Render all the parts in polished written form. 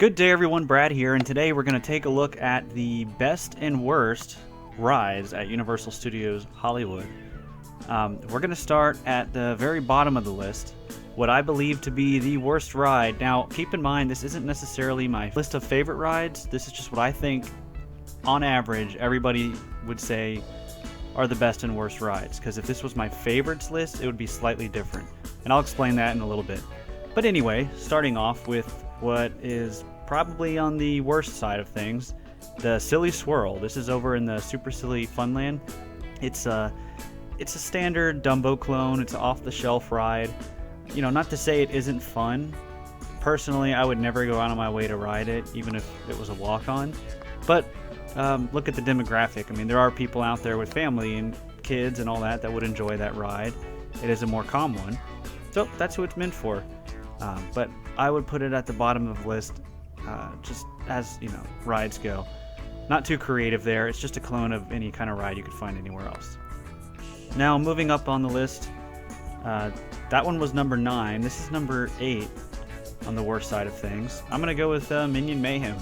Good day everyone, Brad here, and today we're going to take a look at the best and worst rides at Universal Studios Hollywood. We're going to start at the very bottom of the list, what I believe to be the worst ride. Now, keep in mind, this isn't necessarily my list of favorite rides. This is just what I think, on average, everybody would say are the best and worst rides. Because if this was my favorites list, it would be slightly different. And I'll explain that in a little bit. But anyway, starting off with what is probably on the worst side of things, the Silly Swirl. This is over in the Super Silly Funland. It's a standard Dumbo clone. It's an off-the-shelf ride. You know, not to say it isn't fun. Personally, I would never go out of my way to ride it, even if it was a walk-on. But look at the demographic. I mean, there are people out there with family and kids and all that would enjoy that ride. It is a more calm one. So that's who it's meant for. But I would put it at the bottom of the list, just as, you know, rides go. Not too creative there. It's just a clone of any kind of ride you could find anywhere else. Now, moving up on the list, that one was number 9. This is number 8 on the worst side of things. I'm going to go with Minion Mayhem.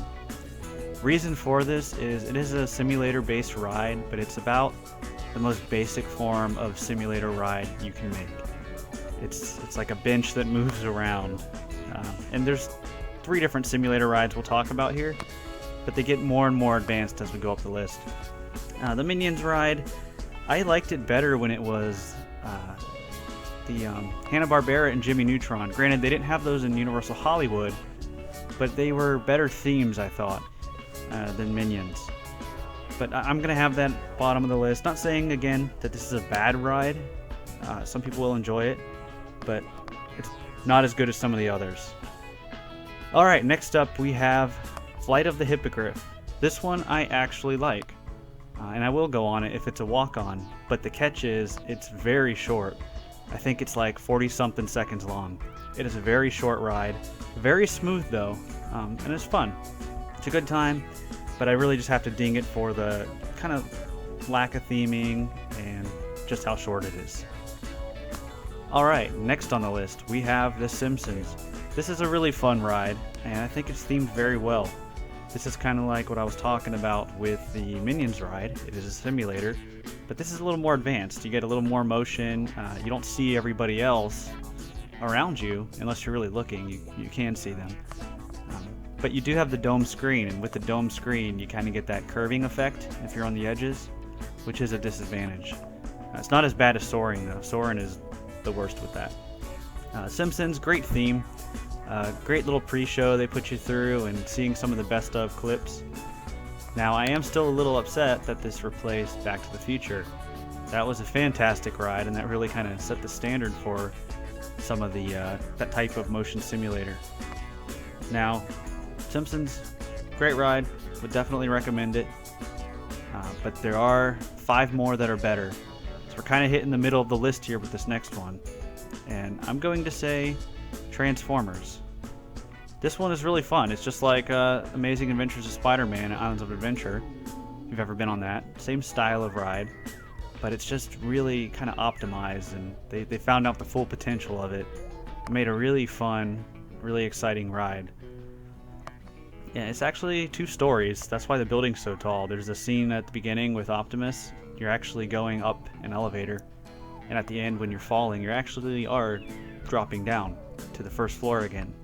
Reason for this is it is a simulator-based ride, but it's about the most basic form of simulator ride you can make. It's like a bench that moves around. And there's 3 different simulator rides we'll talk about here, but they get more and more advanced as we go up the list. The Minions ride, I liked it better when it was the Hanna-Barbera and Jimmy Neutron. Granted, they didn't have those in Universal Hollywood, but they were better themes, I thought, than Minions. But I'm going to have that bottom of the list. Not saying, again, that this is a bad ride. Some people will enjoy it, but it's not as good as some of the others. Alright, next up we have Flight of the Hippogriff. This one I actually like, and I will go on it if it's a walk-on, but the catch is it's very short. I think it's like 40-something seconds long. It is a very short ride, very smooth though, and it's fun. It's a good time, but I really just have to ding it for the kind of lack of theming and just how short it is. Alright, next on the list we have The Simpsons. This is a really fun ride, and I think it's themed very well. This is kind of like what I was talking about with the Minions ride. It is a simulator, but this is a little more advanced. You get a little more motion. You don't see everybody else around you unless you're really looking. You can see them. But you do have the dome screen, and with the dome screen you kind of get that curving effect if you're on the edges, which is a disadvantage. It's not as bad as soaring though. Soaring is the worst with that. Simpsons, great theme. Great little pre-show they put you through, and seeing some of the best of clips. Now, I am still a little upset that this replaced Back to the Future. That was a fantastic ride, and that really kind of set the standard for some of the that type of motion simulator. Now, Simpsons, great ride, would definitely recommend it. But there are 5 more that are better. So we're kind of hitting the middle of the list here with this next one. And I'm going to say Transformers. This one is really fun. It's just like Amazing Adventures of Spider-Man and Islands of Adventure, if you've ever been on that. Same style of ride, but it's just really kind of optimized, and they found out the full potential of it. It made a really fun, really exciting ride. Yeah, it's actually 2 stories. That's why the building's so tall. There's a scene at the beginning with Optimus. You're actually going up an elevator, and at the end when you're falling, you actually are dropping down to the first floor again.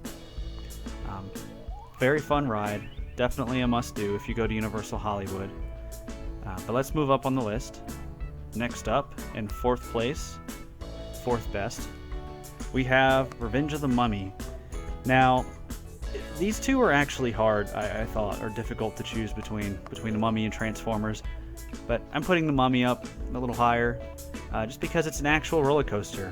Very fun ride, definitely a must-do if you go to Universal Hollywood. But let's move up on the list. Next up, in 4th place, 4th best, we have Revenge of the Mummy. Now, these 2 are actually hard, I thought, or difficult to choose between the Mummy and Transformers. But I'm putting the Mummy up a little higher, just because it's an actual roller coaster.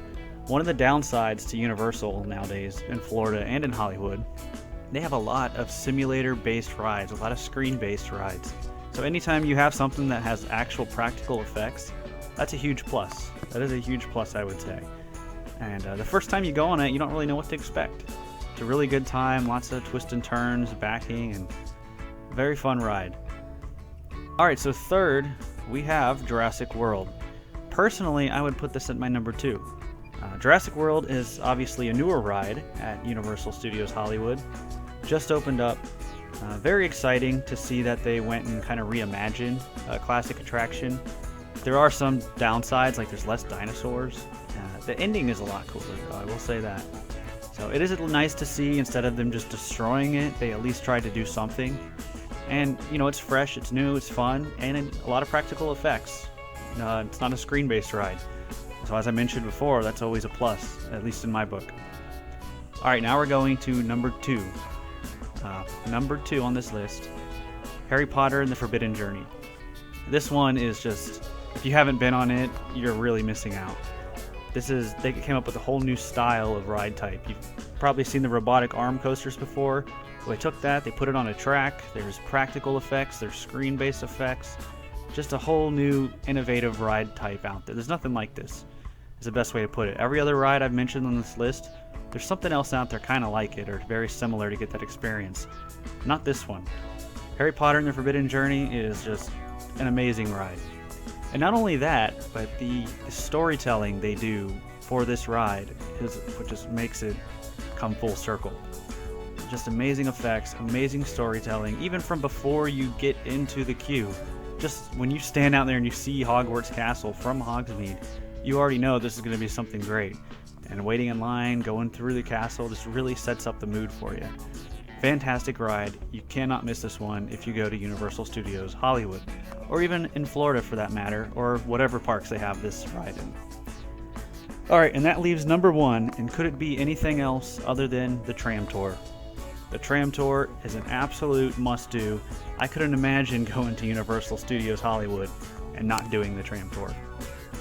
One of the downsides to Universal nowadays in Florida and in Hollywood, they have a lot of simulator-based rides, a lot of screen-based rides. So anytime you have something that has actual practical effects, that's a huge plus. That is a huge plus, I would say. And the first time you go on it, you don't really know what to expect. It's a really good time, lots of twists and turns, backing, and a very fun ride. Alright, so 3rd, we have Jurassic World. Personally, I would put this at my number 2. Jurassic World is obviously a newer ride at Universal Studios Hollywood, just opened up. Very exciting to see that they went and kind of reimagined a classic attraction. There are some downsides, like there's less dinosaurs. The ending is a lot cooler, though, I will say that. So it is nice to see, instead of them just destroying it, they at least tried to do something. And, you know, it's fresh, it's new, it's fun, and a lot of practical effects. It's not a screen-based ride. So as I mentioned before, that's always a plus, at least in my book. Alright, now we're going to number 2. Number 2 on this list, Harry Potter and the Forbidden Journey. This one is just, if you haven't been on it, you're really missing out. They came up with a whole new style of ride type. You've probably seen the robotic arm coasters before. Well, they took that, they put it on a track. There's practical effects, there's screen-based effects. Just a whole new innovative ride type out there. There's nothing like this, is the best way to put it. Every other ride I've mentioned on this list, there's something else out there kind of like it or very similar to get that experience. Not this one. Harry Potter and the Forbidden Journey is just an amazing ride. And not only that, but the storytelling they do for this ride is what just makes it come full circle. Just amazing effects, amazing storytelling, even from before you get into the queue. Just when you stand out there and you see Hogwarts Castle from Hogsmeade, you already know this is going to be something great. And waiting in line, going through the castle, just really sets up the mood for you. Fantastic ride. You cannot miss this one if you go to Universal Studios Hollywood, or even in Florida for that matter, or whatever parks they have this ride in. Alright, and that leaves number 1, and could it be anything else other than the Tram Tour? The Tram Tour is an absolute must-do. I couldn't imagine going to Universal Studios Hollywood and not doing the Tram Tour.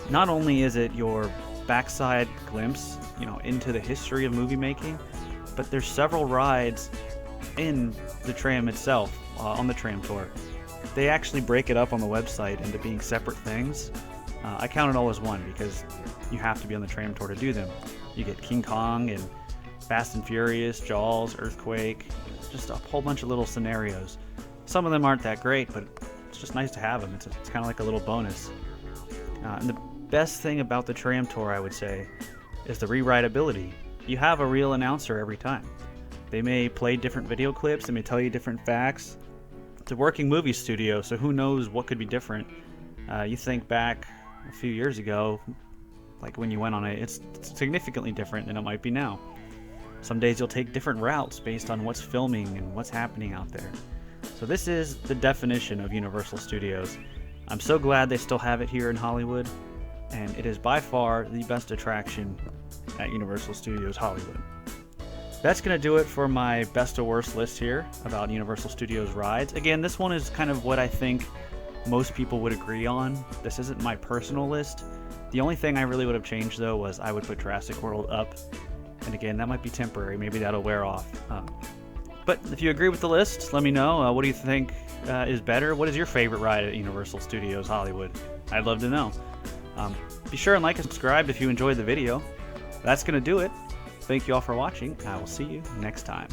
Not only is it your backside glimpse, into the history of movie making, but there's several rides in the tram itself, on the Tram Tour. They actually break it up on the website into being separate things. I count it all as one because you have to be on the Tram Tour to do them. You get King Kong and Fast and Furious, Jaws, Earthquake, just a whole bunch of little scenarios. Some of them aren't that great, but it's just nice to have them. It's kind of like a little bonus. And the best thing about the Tram Tour, I would say, is the rewritability. You have a real announcer every time. They may play different video clips, they may tell you different facts. It's a working movie studio, so who knows what could be different. You think back a few years ago, like when you went on it, it's significantly different than it might be now. Some days you'll take different routes based on what's filming and what's happening out there. So this is the definition of Universal Studios. I'm so glad they still have it here in Hollywood, and it is by far the best attraction at Universal Studios Hollywood. That's going to do it for my best to worst list here about Universal Studios rides. Again, this one is kind of what I think most people would agree on. This isn't my personal list. The only thing I really would have changed, though, was I would put Jurassic World up. And again, that might be temporary. Maybe that'll wear off. But if you agree with the list, let me know. What do you think is better? What is your favorite ride at Universal Studios Hollywood? I'd love to know. Be sure and like and subscribe if you enjoyed the video. That's going to do it. Thank you all for watching. I will see you next time.